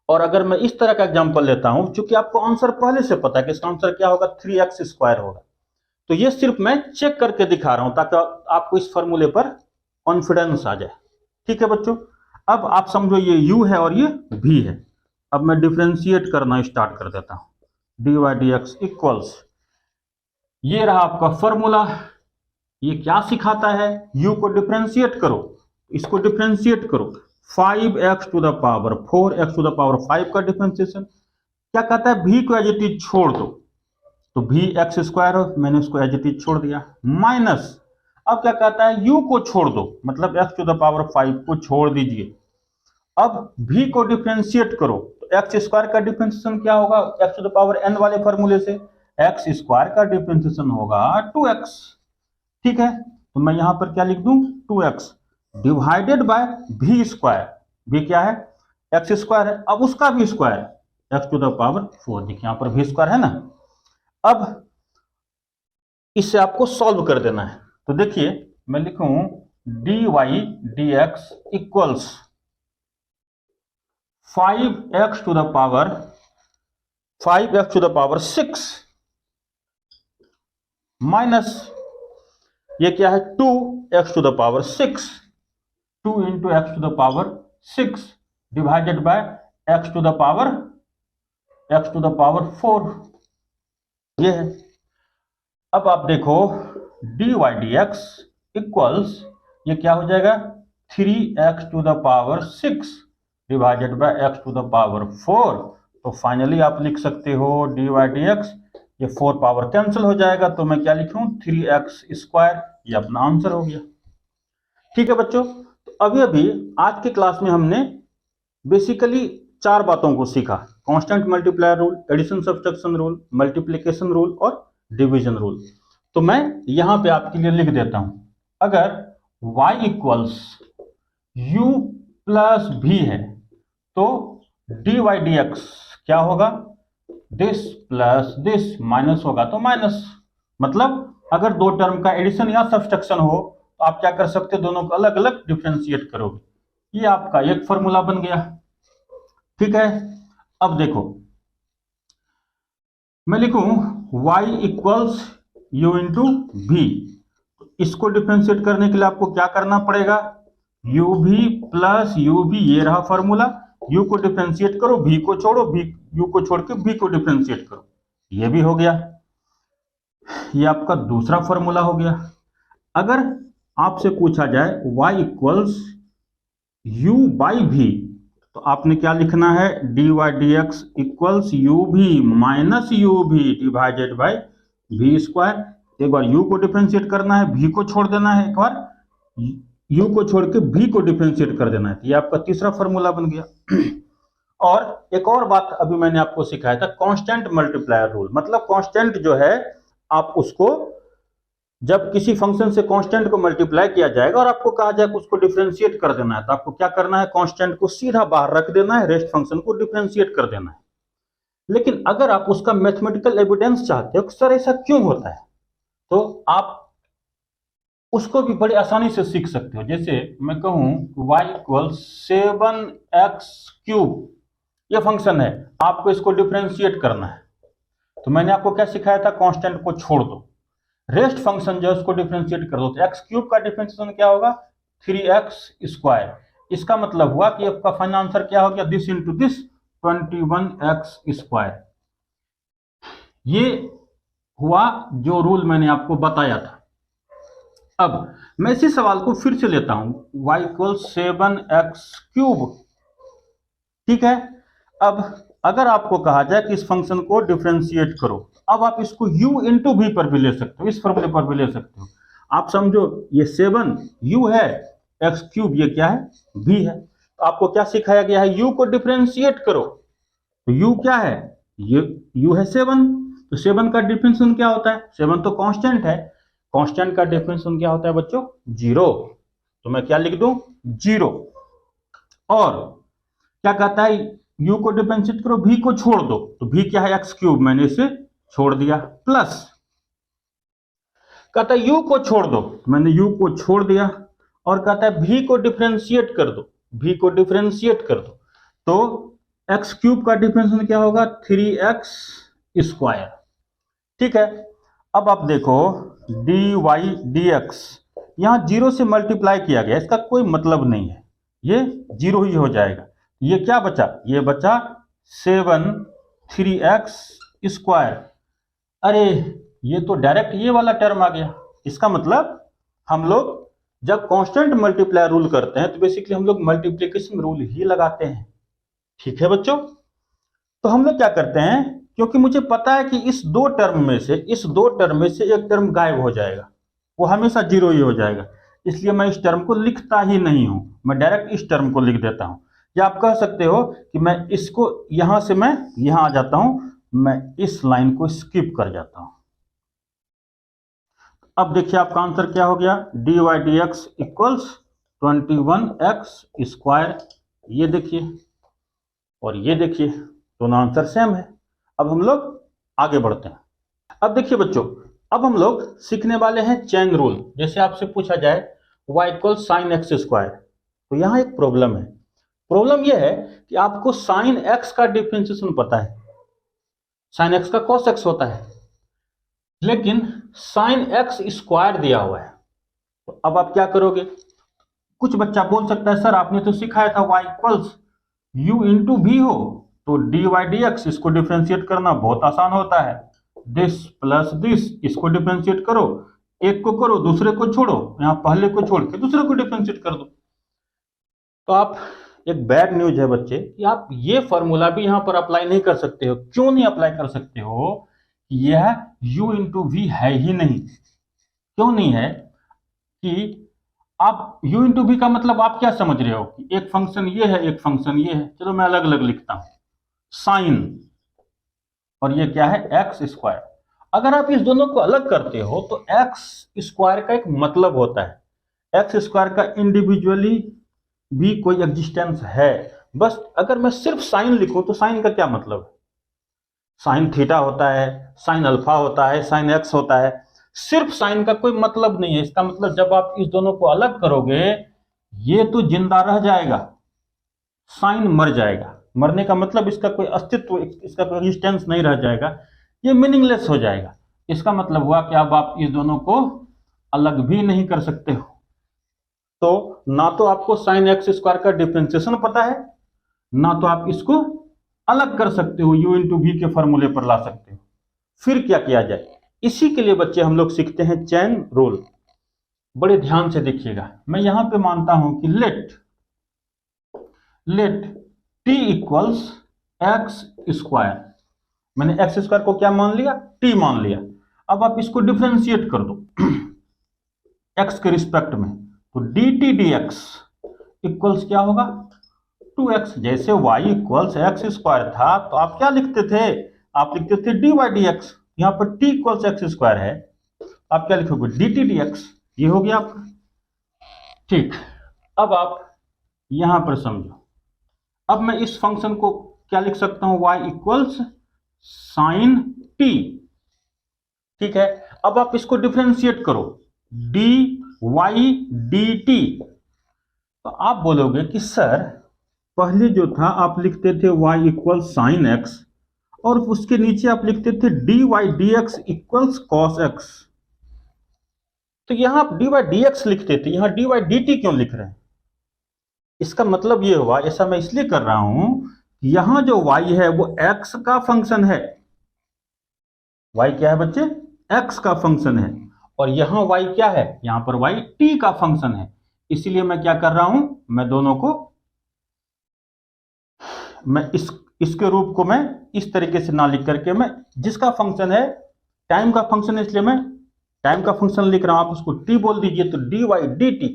और अगर मैं इस तरह का एग्जांपल लेता हूं, चूंकि आपको आंसर पहले से पता है कि इसका आंसर क्या होगा, 3x स्क्वायर होगा, तो ये सिर्फ मैं चेक करके दिखा रहा हूं ताकि आपको इस फॉर्मूले पर कॉन्फिडेंस आ जाए। ठीक है बच्चों, अब आप समझो ये u है और ये v है। अब मैं डिफरेंशिएट करना स्टार्ट कर देता हूं। D y d x equals, ये रहा आपका फॉर्मूला। ये क्या सिखाता है, u को डिफरेंशिएट करो, इसको डिफरेंशिएट करो, 5x to the power 4x to the power 5 का डिफरेंशिएशन। क्या कहता है, v को एज इट इज छोड़ दो, तो v एक्स स्क्वायर हो, मैंने उसको एज इट इज छोड़ दिया, माइनस अब क्या कहता है, u को छोड़ दो, मतलब x टू द पावर 5 को छोड़ दीजिए। अब v को डिफरेंशिएट करो, तो एक्स स्क्वायर का डिफरेंशिएशन क्या होगा, x to the power n वाले फॉर्मूले से एक्स स्क्वायर का डिफरेंशिएशन होगा 2x। ठीक है, तो मैं यहां पर क्या लिख दूं, 2x divided by v square, v क्या है, एक्स स्क्वायर है, अब उसका भी square x to the power 4, देखिए यहां पर v स्क्वायर है ना। अब इससे आपको सॉल्व कर देना है, तो देखिए मैं लिखूं d y d x equals 5x to the power 6 minus ये क्या है, 2x to the power 6, 2 into x to the power 6 divided by x to the power 4, ये है। अब आप देखो d y d x equals, ये क्या हो जाएगा, 3x to the power 6 divided by x to the power 4। तो फाइनली आप लिख सकते हो डी वाई डी एक्स, ये 4 पावर कैंसिल हो जाएगा, तो मैं क्या लिखूं, 3x स्क्वायर, ये अपना आंसर हो गया। ठीक है बच्चों, तो अभी आज के क्लास में हमने बेसिकली 4 बातों को सीखा, constant multiplier rule, addition subtraction rule, multiplication rule और डिवीजन रूल। तो मैं यहां पे आपके लिए लिख देता हूं, अगर y equals u plus v है तो डी वाई डी एक्स क्या होगा, दिस प्लस दिस, माइनस होगा तो माइनस, मतलब अगर दो टर्म का एडिशन या सब्सट्रैक्शन हो तो आप क्या कर सकते हो, दोनों को अलग अलग डिफरेंशिएट करोगे, ये आपका एक फॉर्मूला बन गया। ठीक है, अब देखो मैं लिखूं y equals u into v, इसको डिफरेंशिएट करने के लिए आपको क्या करना पड़ेगा, uv प्लस uv, ये रहा फॉर्मूला, u को डिफरेंशिएट करो, v को छोड़ो, u को छोड़ के v को डिफरेंशिएट करो, ये भी हो गया, ये आपका दूसरा फॉर्मूला हो गया। अगर आपसे पूछा जाए y equals u by v, तो आपने क्या लिखना है, d y d x equals u v minus u v divided by v square. एक बार u को डिफरेंशिएट करना है, v को छोड़ देना है, एक बार u को छोड़ के v को डिफरेंशिएट कर देना है, ये आपका तीसरा फॉर्मूला बन गया। और एक और बात अभी मैंने आपको सिखाया था, कांस्टेंट मल्टीप्लायर रूल, मतलब कांस्टेंट जो है आप उसको जब किसी फंक्शन से कांस्टेंट को मल्टीप्लाई किया जाएगा और आपको कहा जाएगा उसको डिफरेंशिएट कर देना है, तो आपको क्या करना है, कांस्टेंट को सीधा बाहर रख देना है, रेस्ट फंक्शन को डिफरेंशिएट कर देना है। लेकिन अगर आप उसका मैथमेटिकल एविडेंस चाहते हो कि सर ऐसा क्यों होता है, तो आप उसको भी बड़ी आसानी से सीख सकते हो। जैसे मैं कहूं y इक्वल 7x3, ये फंक्शन है, आपको इसको डिफरेंशिएट करना है, तो मैंने आपको क्या सिखाया था, कांस्टेंट को छोड़ दो, रेस्ट फंक्शन जो है उसको डिफरेंशिएट कर दो, तो x³ का डिफरेंशिएशन क्या होगा, 3x स्क्वायर। इसका मतलब हुआ कि आपका फाइनल आंसर क्या हो गया, this into this 21x square. ये हुआ जो रूल मैंने आपको बताया था। अब मैं इसी सवाल को फिर से लेता हूं, y इक्वल 7x³, ठीक है। अब अगर आपको कहा जाए कि इस फंक्शन को डिफरेंशिएट करो, अब आप इसको u इंटू v पर भी ले सकते हो, इस फॉर्मूले पर भी ले सकते हो। आप समझो ये 7 u है, x³ ये क्या है, v है, तो आपको क्या सिखाया गया है, u को डिफरेंशिएट करो, तो u क्या है, ये u है 7, तो 7 का डिफरेंशिएशन क्या होता है, 7 तो कांस्टेंट है, कांस्टेंट का डिफरेंशिएशन क्या होता है बच्चों, 0, तो मैं क्या लिख दूं, 0। और क्या कहता है, u को डिफरेंशिएट करो, v को छोड़ दो, तो v क्या है, x³, मैंने इसे छोड़ दिया, प्लस कहता है u को छोड़ दो, मैंने u को छोड़ दिया, और कहता है v को डिफरेंशिएट कर दो, v को डिफरेंशिएट कर दो, तो x³ का डिफरेंशिएशन क्या होगा, 3x स्क्वायर। ठीक है, अब आप देखो डी वाई डी एक्स, यहां 0 से मल्टीप्लाई किया गया, इसका कोई मतलब नहीं है, ये 0 ही हो जाएगा। ये क्या बचा, ये बचा 7 3x स्क्वायर। अरे ये तो डायरेक्ट ये वाला टर्म आ गया। इसका मतलब हम लोग जब कांस्टेंट मल्टीप्लाई रूल करते हैं तो बेसिकली हम लोग मल्टीप्लिकेशन रूल ही लगाते हैं। ठीक है बच्चों, तो हम लोग क्या करते हैं, क्योंकि मुझे पता है कि इस दो टर्म में से एक टर्म गायब हो जाएगा, वो हमेशा जीरो ही हो जाएगा, इसलिए मैं इस टर्म को लिखता ही नहीं हूं, मैं डायरेक्ट इस टर्म को लिख देता हूं। या आप कह सकते हो कि मैं इसको यहां से मैं यहां आ जाता हूं, मैं इस लाइन को स्किप कर जाता हूं। अब देखिए आपका आंसर क्या हो गया, d y d x equals 21x²। ये देखिए और ये देखिए, दोनों आंसर सेम है। अब हम लोग आगे बढ़ते हैं। अब देखिए बच्चों, अब हम लोग सीखने वाले हैं चेन रूल। जैसे आपसे पूछा जाए y equal sine x square, तो यहां एक प्रॉब्लम है। प्रॉब्लम यह है कि आपको साइन एक्स का डिफरेंशिएशन पता है, साइन एक्स का कॉस एक्स होता है, लेकिन साइन एक्स स्क्वायर दिया हुआ है। तो अब आप क्या करोगे, कुछ बच्चा बोल सकता है सर आपने तो सिखाया था y इक्वल्स u इंटू भी हो, तो डी वाई डी एक्स इसको डिफ्रेंशिएट करना बहुत आसान होता है। दिस प्लस दिस, इसको डिफ्रेंशिएट करो, एक को करो दूसरे को छोड़ो, यहां पहले को छोड़ के दूसरे को डिफ्रेंशिएट कर दो। तो आप, एक बैड न्यूज है बच्चे कि आप ये फॉर्मूला भी यहां पर अप्लाई नहीं कर सकते हो। क्यों नहीं अप्लाई कर सकते हो, यह u इंटू वी है ही नहीं। क्यों नहीं है कि आप u इंटू वी का मतलब आप क्या समझ रहे हो कि एक फंक्शन ये है एक फंक्शन ये है। चलो मैं अलग अलग लिखता हूं, साइन और ये क्या है एक्स स्क्वायर। अगर आप इस दोनों को अलग करते हो तो एक्स स्क्वायर का एक मतलब होता है, एक्स स्क्वायर का इंडिविजुअली भी कोई एग्जिस्टेंस है। बस अगर मैं सिर्फ साइन लिखूं तो साइन का क्या मतलब है, साइन थीटा होता है, साइन अल्फा होता है, साइन एक्स होता है, सिर्फ साइन का कोई मतलब नहीं है। इसका मतलब जब आप इस दोनों को अलग करोगे ये तो जिंदा रह जाएगा, साइन मर जाएगा। मरने का मतलब इसका कोई अस्तित्व, इसका कोई एग्जिस्टेंस नहीं रह जाएगा, ये मीनिंगलेस हो जाएगा। इसका मतलब हुआ कि अब आप इस दोनों को अलग भी नहीं कर सकते हो। तो ना तो आपको साइन एक्स स्क्वायर का डिफरेंशिएशन पता है, ना तो आप इसको अलग कर सकते हो, u इंटू वी के फॉर्मूले पर ला सकते हो। फिर क्या किया जाए, इसी के लिए बच्चे हम लोग सीखते हैं चेन रूल। बड़े ध्यान से देखिएगा, मैं यहां पे मानता हूं कि let t equals x square. मैंने एक्स स्क्वायर को क्या मान लिया, t मान लिया। अब आप इसको डिफरेंशिएट कर दो x के रिस्पेक्ट में, तो dt dx इक्वल्स क्या होगा 2x। जैसे y इक्वल्स एक्स स्क्वायर था तो आप क्या लिखते थे, आप लिखते थे dy dx। यहां पर t इक्वल्स एक्स स्क्वायर है, आप क्या लिखोगे dt dx। ये हो गया आपका। ठीक, अब आप यहां पर समझो। अब मैं इस फंक्शन को क्या लिख सकता हूं, y इक्वल्स साइन t। ठीक है, अब आप इसको डिफरेंशिएट करो dy dt। तो आप बोलोगे कि सर पहले जो था आप लिखते थे y इक्वल साइन एक्स और उसके नीचे आप लिखते थे dy dx equals cos x. तो यहां आप dy dx लिखते थे, यहां dy dt क्यों लिख रहे हैं। इसका मतलब ये हुआ, ऐसा मैं इसलिए कर रहा हूं, यहां जो y है वो x का फंक्शन है। y क्या है बच्चे, x का फंक्शन है, और यहां y क्या है, यहां पर y t का फंक्शन है। इसीलिए मैं क्या कर रहा हूं, मैं दोनों को, मैं इसके रूप को मैं इस तरीके से ना लिख करके, मैं जिसका फंक्शन है टाइम का फंक्शन है इसलिए मैं टाइम का फंक्शन लिख रहा हूं, आप उसको t बोल दीजिए। तो dy dt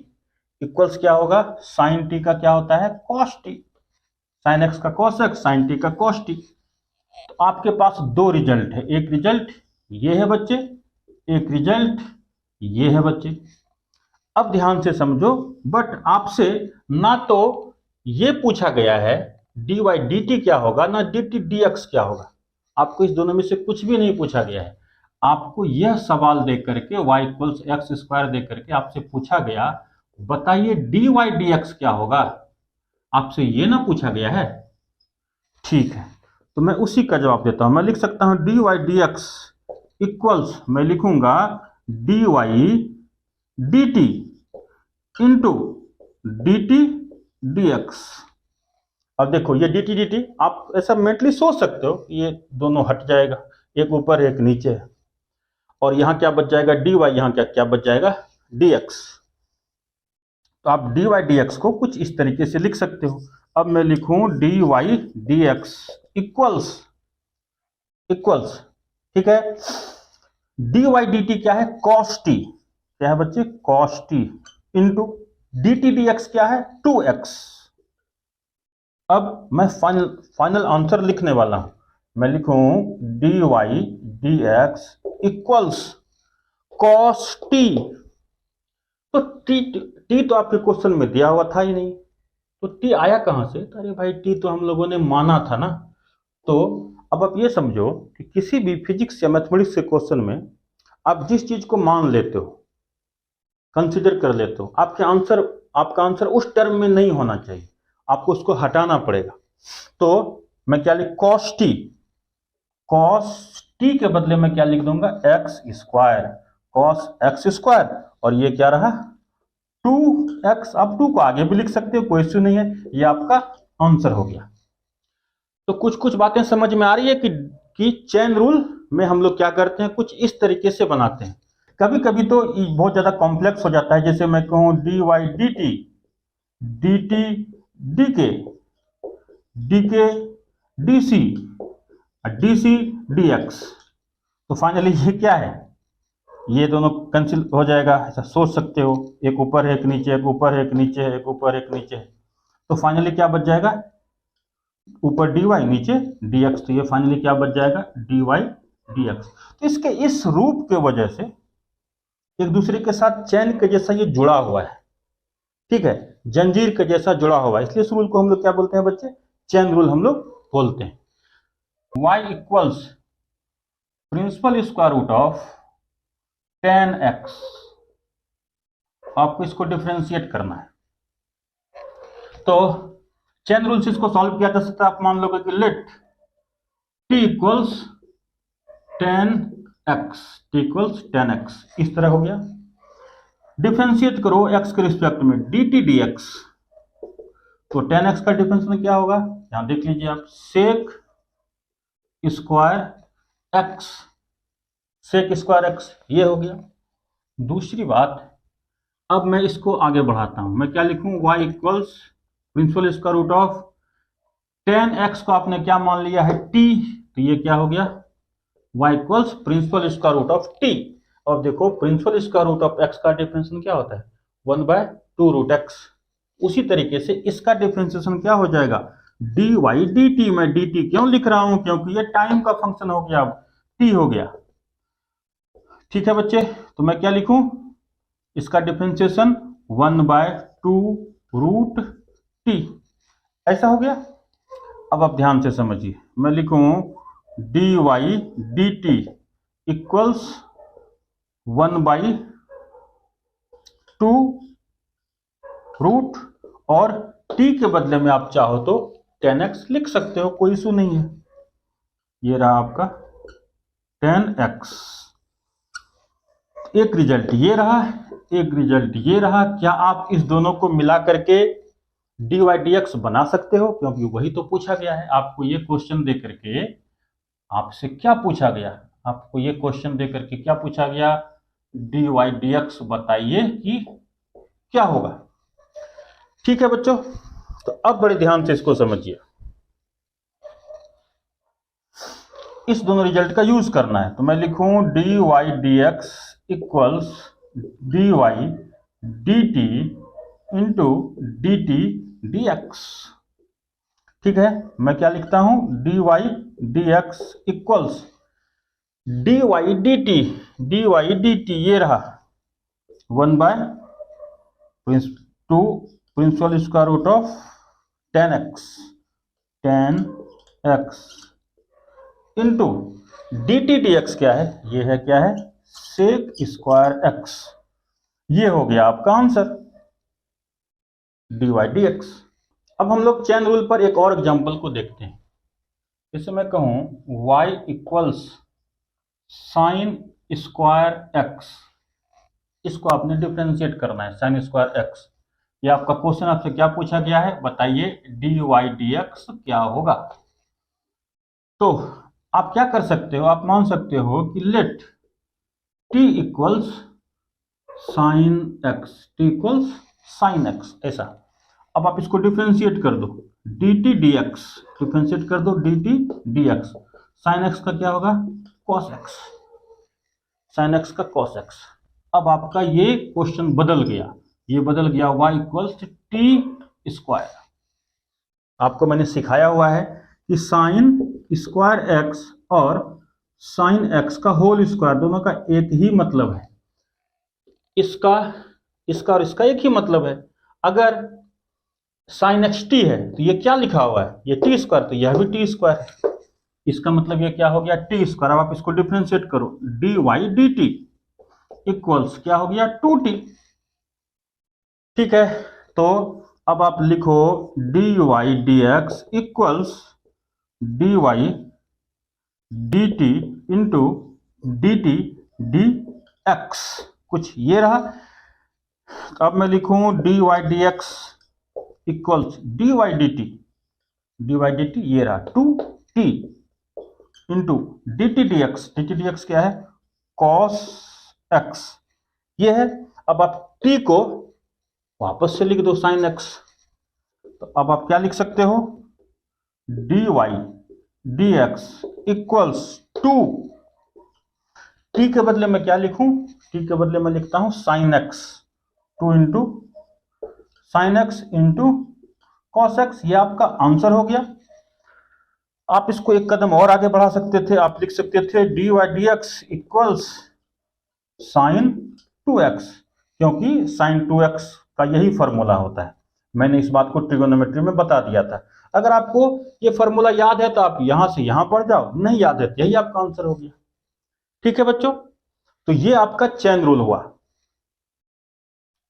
इक्वल्स क्या होगा, साइन t का क्या होता है cos t, साइन x का cos x, साइन t का cos t। तो आपके पास दो रिजल्ट है, एक रिजल्ट ये है बच्चे, एक रिजल्ट ये है बच्चे। अब ध्यान से समझो, बट आपसे ना तो ये पूछा गया है dy dt क्या होगा, ना dt dx क्या होगा। आपको इस दोनों में से कुछ भी नहीं पूछा गया है। आपको यह सवाल देख करके y इक्वल्स एक्स स्क्वायर देख करके आपसे पूछा गया बताइए dy dx क्या होगा, आपसे ये ना पूछा गया है। ठीक है, तो मैं उसी का जवाब देता हूं। मैं लिख सकता हूं dy dx इक्वल्स, मैं लिखूंगा dy dt into dt dx। अब देखो ये dt dt आप ऐसा मेंटली सोच सकते हो, ये दोनों हट जाएगा, एक ऊपर एक नीचे है, और यहाँ क्या बच जाएगा dy, यहाँ क्या क्या बच जाएगा dx। तो आप dy dx को कुछ इस तरीके से लिख सकते हो। अब मैं लिखूं dy dx इक्वल्स इक्वल्स, ठीक है, dy dt क्या है cos t, क्या है बच्चे cos t, into dt dx क्या है 2x। अब मैं फाइनल आंसर लिखने वाला हूं, मैं लिखूं dy dx equals cos t। तो t तो आपके क्वेश्चन में दिया हुआ था ही नहीं, तो t आया कहां से? अरे भाई t तो हम लोगों ने माना था ना। तो अब आप ये समझो कि किसी भी फिजिक्स या मैथमेटिक्स के क्वेश्चन में आप जिस चीज को मान लेते हो, कंसीडर कर लेते हो, आपका आंसर उस टर्म में नहीं होना चाहिए, आपको उसको हटाना पड़ेगा। तो मैं क्या लिख cos t के बदले में क्या लिख दूंगा x square, cos x square, और ये क्या रहा 2x। आप 2 को आगे भी लिख सकते हो, कोई इश्यू नहीं है, ये आपका आंसर हो गया। तो कुछ कुछ बातें समझ में आ रही है कि चेन रूल में हम लोग क्या करते हैं, कुछ इस तरीके से बनाते हैं। कभी कभी तो बहुत ज्यादा कॉम्प्लेक्स हो जाता है, जैसे मैं कहूं dy dt dk dk dc dc dx। तो फाइनली ये क्या है, ये दोनों कैंसिल हो जाएगा, ऐसा सोच सकते हो, एक ऊपर है एक नीचे, एक ऊपर है एक नीचे, एक ऊपर एक नीचे। तो फाइनली क्या बच जाएगा, ऊपर dy नीचे dx। तो ये फाइनली क्या बच जाएगा dy dx। तो इसके इस रूप के वजह से एक दूसरे के साथ चैन के जैसा ये जुड़ा हुआ है, ठीक है, जंजीर के जैसा जुड़ा हुआ है, इसलिए इस रूल को हम लोग क्या बोलते हैं बच्चे, चैन रूल हम लोग बोलते हैं। y equals principal square root of 10x, आपको इसको डिफरेंशिएट करना है। तो चैन रूल से इसको सॉल्व किया जा सकता है। आप मान लोगे कि let t equals 10x, t equals 10x, इस तरह हो गया। डिफरेंशिएट करो x के रिस्पेक्ट में dt dx, तो 10x का डिफरेंस में क्या होगा, यहां देख लीजिए आप, sec square x, sec square x, ये हो गया। दूसरी बात, अब मैं इसको आगे बढ़ाता हूं, मैं क्या लिखूं y equals principal square root of 10x को आपने क्या मान लिया है t, तो ये क्या हो गया y equals principal square root of t। और देखो principal square root of x का डिफरेंशिएशन क्या होता है 1/2 रूट x। उसी तरीके से इसका डिफरेंशिएशन क्या हो जाएगा dy dt। मैं dt क्यों लिख रहा हूं, क्योंकि ये टाइम का फंक्शन हो गया, अब t हो गया, ठीक है बच्चे। तो मैं क्या लिखूं, इसका डिफरेंशिएशन 1/2 रूट t, ऐसा हो गया। अब आप ध्यान से समझिए, मैं लिखूं dy dt इक्वल्स 1/2 रूट, और t के बदले में आप चाहो तो 10x लिख सकते हो, कोई इशू नहीं है। ये रहा आपका 10x। एक रिजल्ट ये रहा, एक रिजल्ट ये रहा। क्या आप इस दोनों को मिला करके dy dx बना सकते हो, क्योंकि वही तो पूछा गया है आपको। ये क्वेश्चन दे करके आपसे क्या पूछा गया, आपको ये क्वेश्चन दे करके क्या पूछा गया, dy dx बताइए कि क्या होगा, ठीक है बच्चों। तो अब बड़े ध्यान से इसको समझिए, इस दोनों रिजल्ट का यूज करना है। तो मैं लिखूं dy dx equals dy dt into dt dx, ठीक है। मैं क्या लिखता हूं dy dx equals dy dt, ये रहा 1/2 principal square root of 10x into dt dx क्या है, ये है क्या है सेक स्क्वायर x। ये हो गया आपका आंसर dy dx। अब हम लोग चेन रूल पर एक और एग्जांपल को देखते हैं। जैसे मैं कहूं y equals sine square x, इसको आपने डिफरेंशिएट करना है साइन स्क्वायर x। ये आपका क्वेश्चन आपसे क्या पूछा गया है, बताइए dy dx क्या होगा। तो आप क्या कर सकते हो, आप मान सकते हो कि let t equals sine x, t equals sine x, ऐसा। अब आप इसको डिफ्रेंशिएट कर दो, d t d x, differentiate कर दो d t d x, sine x का क्या होगा, कॉस एक्स, साइन एक्स का कॉस एक्स। अब आपका ये क्वेश्चन बदल गया, ये बदल गया y इक्वल्स टी स्क्वायर। आपको मैंने सिखाया हुआ है कि साइन स्क्वायर एक्स और साइन एक्स का होल स्क्वायर दोनों का एक ही मतलब है, इसका इसका और इसका एक ही मतलब है। अगर साइन एक्स टी है तो ये क्या लिखा हुआ है, ये टी स्क्वायर, तो यह भी टी स्क्वायर है, इसका मतलब ये क्या हो गया, टी स्क्वायर। अब आप इसको डिफ्रेंशिएट करो, d y d t equals क्या हो गया, टू टी। ठीक है, तो अब आप लिखो d y d x equals d y d t into d t d x, कुछ ये रहा। तो अब मैं लिखूं d y d x equals d y d t, d y d t ये रहा two t into d t d x, d t d x क्या है, कॉस एक्स ये है। अब आप टी को वापस से लिख दो साइन एक्स, तो अब आप क्या लिख सकते हो, d y d x equals two, t के बदले में क्या लिखूं, टी के बदले में लिखता हूं sine x, two into sine x into cos x, ये आपका आंसर हो गया। आप इसको एक कदम और आगे बढ़ा सकते थे, आप लिख सकते थे d y d x equals sine two x, क्योंकि साइन टू एक्स का यही फॉर्मूला होता है। मैंने इस बात को ट्रिगोनोमेट्री में बता दिया था। अगर आपको ये फॉर्मूला याद है तो आप यहां से यहां पढ़ जाओ, नहीं याद है तो यही आपका आंसर हो गया। ठीक है बच्चों, तो ये आपका चेन रूल हुआ।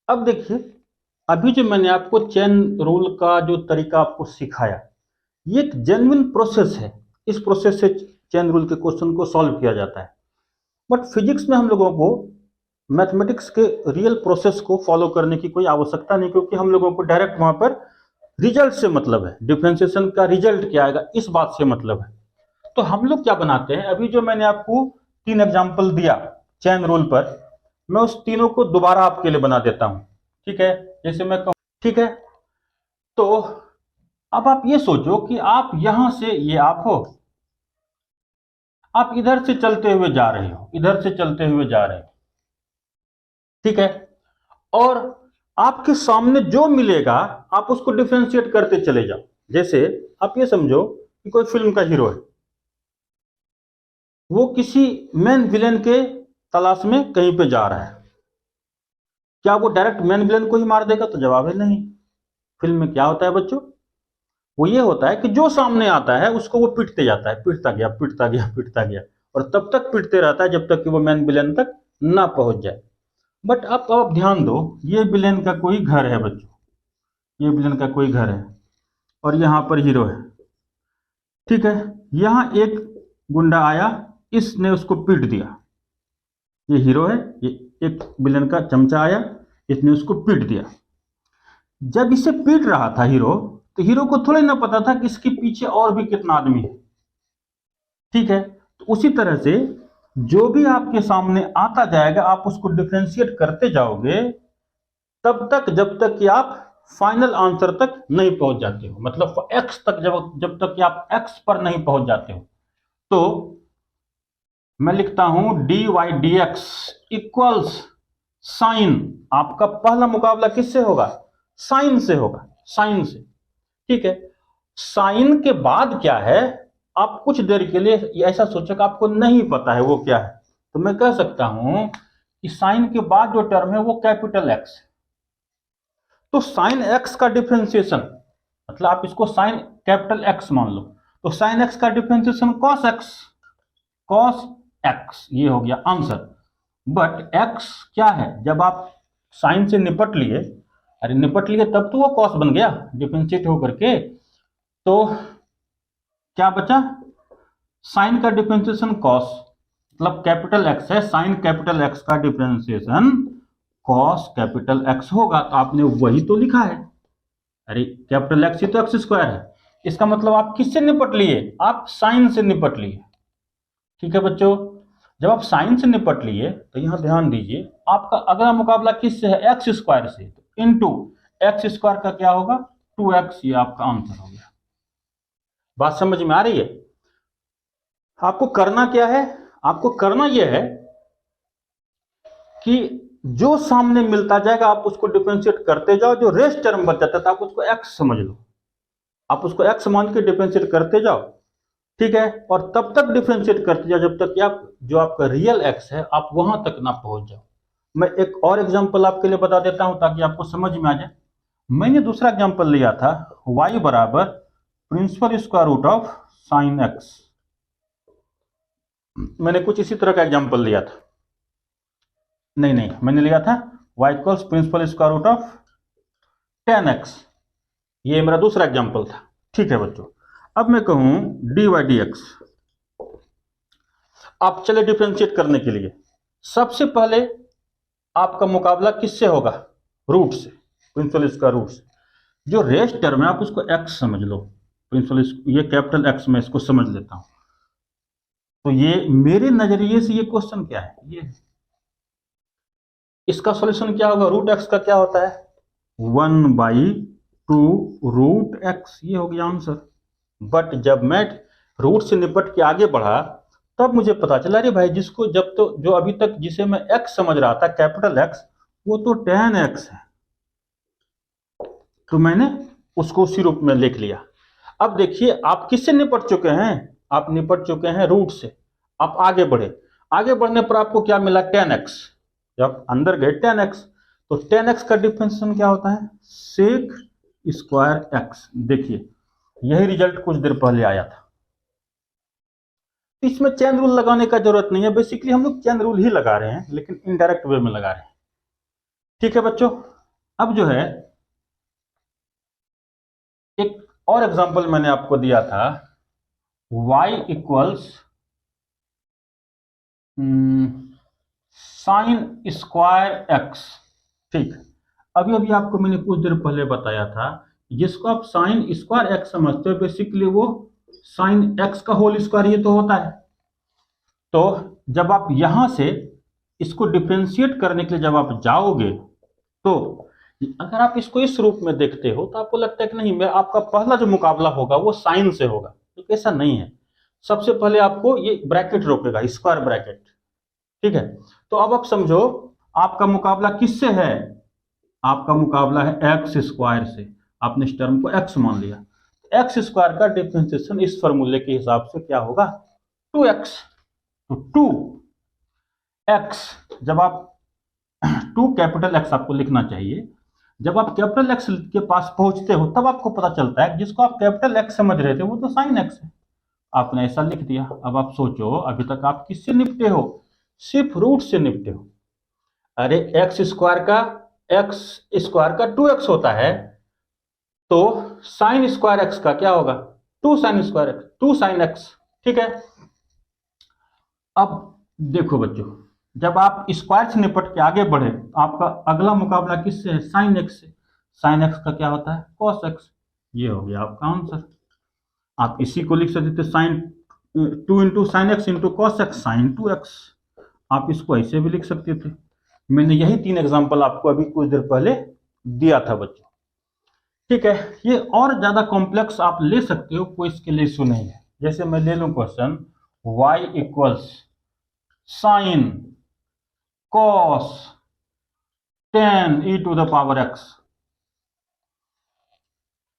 अब देखिए, अभी जो मैंने आपको चेन रूल का जो तरीका आपको सिखाया, ये एक जेन्युइन प्रोसेस है, इस प्रोसेस से चेन रूल के क्वेश्चन को सॉल्व किया जाता है। बट फिजिक्स में हम लोगों को मैथमेटिक्स के रियल प्रोसेस को फॉलो करने की कोई आवश्यकता नहीं, क्योंकि हम लोगों को डायरेक्ट वहां पर रिजल्ट से मतलब है, डिफरेंशिएशन का रिजल्ट क्या आएगा इस बात से मतलब है। तो हम लोग क्या बनाते हैं, अभी जो मैंने आपको 3 एग्जाम्पल दिया चेन रूल पर, मैं उस तीनों को दोबारा आपके लिए बना देता हूं। ठीक है, जैसे मैं कहूं, ठीक है, तो अब आप ये सोचो कि आप यहां से, ये आप हो, आप इधर से चलते हुए जा रहे हो, इधर से चलते हुए जा रहे हो, ठीक है, और आपके सामने जो मिलेगा आप उसको डिफरेंशिएट करते चले जाओ। जैसे आप ये समझो कि कोई फिल्म का हीरो है, वो किसी मेन विलेन के तलाश में कहीं पे जा रहा है, क्या वो डायरेक्ट मेन विलेन को ही मार देगा, तो जवाब है नहीं। फिल्म में क्या होता है बच्चों, वो ये होता है कि जो सामने आता है उसको वो पीटते जाता है, पीटता गया पीटता गया पीटता गया, और तब तक पीटते रहता है जब तक कि वो मेन विलेन तक ना पहुंच जाए। बट अब आप ध्यान दो, ये विलेन का कोई घर है बच्चों, ये विलेन का कोई घर है और यहां पर हीरो है। ठीक है, यहां एक गुंडा आया, इसने उसको पीट दिया, ये हीरो है, ये एक विलेन का चमचा आया, इसने उसको पीट दिया। जब इसे पीट रहा था हीरो, तो हीरो को थोड़ी ना पता था कि इसके पीछे और भी कितना आदमी है। ठीक है, तो उसी तरह से जो भी आपके सामने आता जाएगा आप उसको डिफरेंशिएट करते जाओगे तब तक जब तक कि आप फाइनल आंसर तक नहीं पहुंच जाते हो, मतलब एक्स तक, जब तक कि आप एक्स पर नहीं पहुंच जाते हो। तो मैं लिखता हूं d y d x equals sine, आपका पहला मुकाबला किससे होगा, साइन से होगा, साइन से। ठीक है, साइन के बाद क्या है, आप कुछ देर के लिए ऐसा सोचो कि आपको नहीं पता है वो क्या है, तो मैं कह सकता हूं कि साइन के बाद जो टर्म है वो कैपिटल एक्स है। तो साइन एक्स का डिफरेंशिएशन, मतलब आप इसको साइन कैपिटल एक्स मान लो, तो साइन एक्स का differentiation cos x, cos x, ये हो गया आंसर। बट एक्स क्या है, जब आप साइन से निपट लिए, अरे निपट लिए तब तो वो कॉस बन गया डिफरेंशिएट होकर के, तो क्या बचा, साइन का डिफरेंशिएशन कॉस, मतलब कैपिटल एक्स है, साइन कैपिटल एक्स का डिफरेंशिएशन कॉस कैपिटल एक्स होगा, तो आपने वही तो लिखा है। अरे कैपिटल एक्स ही तो एक्स स्क्वायर है, इसका मतलब आप किससे निपट लिए, आप साइन से निपट लिए। ठीक है बच्चों, जब आप साइन से निपट लिए तो यहाँ ध्यान दीजिए, आपका अगला मुकाबला किससे है? एक्स स्क्वायर से। तो इंटू एक्स स्क्वायर का क्या होगा? 2x, ये आपका आंसर हो गया। बात समझ में आ रही है? आपको करना क्या है? आपको करना यह है कि जो सामने मिलता जाएगा आप उसको डिफरेंशिएट करते जाओ, जो रेस्ट टर्म बच जाता है आप उसको x समझ लो, आप उसको x मान के डिफरेंशिएट करते जाओ, ठीक है। और तब तक डिफरेंशिएट करते जाओ जब तक कि आप जो आपका रियल x है आप वहां तक ना पहुंच जाओ। मैं एक और एग्जांपल आपके लिए बता देता हूं ताकि आपको समझ में आ जाए। मैंने दूसरा एग्जांपल लिया था y बराबर principal square root of sine x। मैंने कुछ इसी तरह का एग्जांपल लिया था, नहीं मैंने लिया था y equals principal square root of 10x। ये मेरा दूसरा एग्जांपल था, ठीक है बच्चों। अब मैं कहूं dy dx, आप चले डिफरेंशिएट करने के लिए सबसे पहले आपका मुकाबला किससे होगा? रूट से, प्रिंसिपल स्क्वायर रूट से। जो रेस्ट टर्म है आप उसको x समझ लो, प्रिंसिपल ये कैपिटल x में इसको समझ लेता हूं। तो ये मेरे नजरिए से ये क्वेश्चन क्या है? ये इसका सॉल्यूशन क्या होगा? रूट x का क्या होता है? 1/2 रूट x, ये हो गया आंसर। बट जब मैं रूट से निपट के आगे बढ़ा तब मुझे पता चला अरे भाई, जिसको जब तो जो अभी तक जिसे मैं x समझ रहा था कैपिटल x, वो तो 10x है, तो मैंने उसको उसी रूप में लिख लिया। अब देखिए आप किससे निपट चुके हैं? आप निपट चुके हैं रूट से। आप आगे बढ़े, आगे बढ़ने पर आपको क्या मिला? 10x। जब अंदर गए 10x, तो 10x का डिफरेंशिएशन क्या होता है? Sec square x। देखिए यही रिजल्ट कुछ देर पहले आया था। इसमें चेन रूल लगाने का जरूरत नहीं है, बेसिकली हम लोग चेन रूल ही लगा रहे हैं लेकिन इनडायरेक्ट वे में लगा रहे हैं, ठीक है बच्चों। अब जो है एक और एग्जांपल मैंने आपको दिया था, y equals sine square x, ठीक। अभी अभी आपको मैंने कुछ देर पहले बताया था, जिसको आप साइन स्क्वायर x समझते हो बेसिकली वो साइन x का होल स्क्वायर ये तो होता है। तो जब आप यहां से इसको डिफरेंशिएट करने के लिए जब आप जाओगे, तो अगर आप इसको इस रूप में देखते हो तो आपको लगता है कि नहीं, मैं आपका पहला जो मुकाबला होगा वो साइन से होगा, तो ऐसा नहीं है। सबसे पहले आपको ये ब्रैकेट रोकेगा, स्क्वायर ब्रैकेट, ठीक है। तो अब आप समझो आपका मुकाबला किससे है? आपका मुकाबला है एक्स स्क्वायर से। आपने इस टर्म को एक्स मान लिया, एक्स स्क्वायर का डिफरेंशिएशन इस फॉर्मूले के हिसाब से क्या होगा? 2x। तो 2x, जब आप 2 कैपिटल एक्स आपको लिखना चाहिए, जब आप कैपिटल एक्स के पास पहुंचते हो तब आपको पता चलता है जिसको आप कैपिटल एक्स समझ रहे थे वो तो साइन एक्स है, आपने ऐसा लिख दिया। अब आप सोचो अभी तक आप किससे निपटे हो? सिर्फ रूट से निपटे हो। अरे एक्स स्क्वायर का 2x होता है, तो साइन स्क्वायर एक्स का क्या होगा? 2 sine square x, 2 sine x, ठीक है। अब देखो बच्चों, जब आप स्क्वायर से निपट के आगे बढ़े तो आपका अगला मुकाबला किससे है? साइन एक्स से। साइन एक्स का क्या होता है? Cos x. ये हो गया आपका आंसर। आप इसी को लिख सकते थे sine 2 into sine x into cos x, sine 2x। आप इसको ऐसे भी लिख सकते थे। मैंने यही 3 एग्जांपल आपको अभी कुछ देर पहले दिया था बच्चों, ठीक है। ये और ज्यादा कॉम्प्लेक्स आप ले सकते हो, कोई इसके लिए इशू नहीं है। जैसे मैं ले लूं question y equals sine cos 10 e to the power x।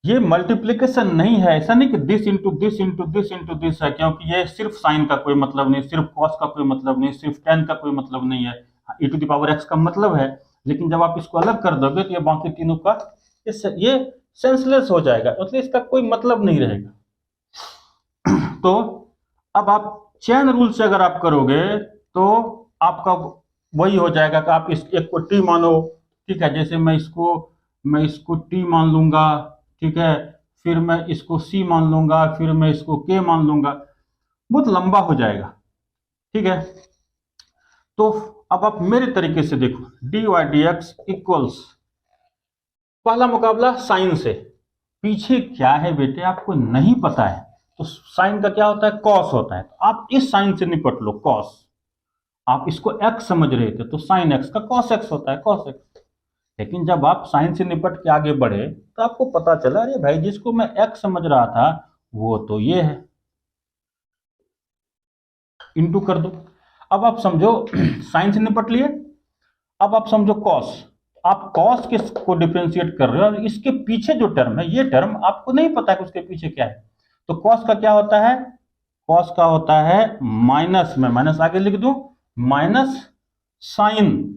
ये मल्टीप्लीकेशन नहीं है, ऐसा नहीं कि this into this into this into this है, क्योंकि ये सिर्फ साइन का कोई मतलब नहीं, सिर्फ कॉस का कोई मतलब नहीं, सिर्फ 10 का कोई मतलब नहीं है। e to the power x का मतलब है, लेकिन जब आप इसको अलग कर दोगे तो ये बाकी तीनों का ये सेंसलेस हो जाएगा, मतलब इसका कोई मतलब नहीं रहेगा। तो अब आप चेन रूल से अगर आप करोगे तो आपका वही हो जाएगा कि आप इस एक को टी मानो, ठीक है। जैसे मैं इसको टी मान लूंगा, ठीक है, फिर मैं इसको सी मान लूंगा, फिर मैं इसको के मान लूंगा, बहुत लंबा हो जाएगा, ठीक है। तो अब आप मेरे तरीके से देखो, d y d x equals, पहला मुकाबला साइन से। पीछे क्या है बेटे आपको नहीं पता है, तो साइन का क्या होता है, कॉस होता है। तो आप इस साइन से निपट लो, कॉस। आप इसको एक्स समझ रहे थे तो साइन एक्स का कॉस एक्स होता है, कॉस एक्स। लेकिन जब आप साइन से निपट के आगे बढ़े तो आपको पता चला, अरे भाई जिसको मैं एक्स समझ रहा था वो तो ये है, इंटू कर दो। अब आप समझो साइन से निपट लिए, अब आप समझो कॉस। आप कॉस किस को डिफरेंशिएट कर रहे हो, और इसके पीछे जो टर्म है, ये टर्म आपको नहीं पता कि उसके पीछे क्या है। तो कॉस का क्या होता है, कॉस का होता है माइनस, में माइनस आगे लिख दूं, माइनस साइन।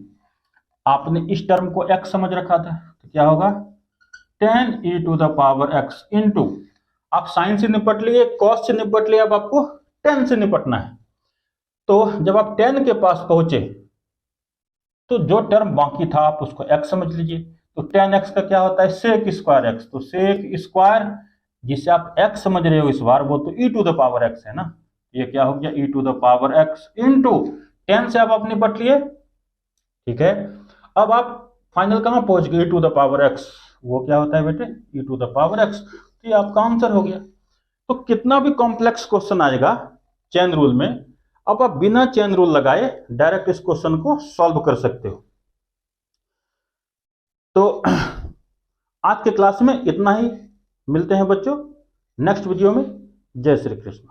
आपने इस टर्म को एक्स समझ रखा था तो क्या होगा, ten e to the power x into, आप साइन से निपट लिए, कॉस से निपट लिए, अब आपको टेन से निपटना है। तो जब आप टेन के पास पहुंचे तो जो टर्म बाकी था आप उसको एक्स समझ लीजिए। तो टेन एक्स का क्या होता है, सेक स्क्वायर एक्स। तो सेक स्क्वायर, जिसे आप एक्स समझ रहे हो इस बार, वो तो E to the power X है ना। ये क्या हो गया, E to the power x into ten से अब आप निपट लिए, ठीक है। अब आप फाइनल कहां पहुंच गए, ई टू द पावर एक्स, वो क्या होता है बेटे, ई टू द पावर एक्स। तो ये आपका आंसर हो गया। तो कितना भी कॉम्प्लेक्स क्वेश्चन आएगा चेन रूल में, अब आप बिना चेन रूल लगाए डायरेक्ट इस क्वेश्चन को सॉल्व कर सकते हो। तो आज के क्लास में इतना ही, मिलते हैं बच्चों नेक्स्ट वीडियो में। जय श्री कृष्ण।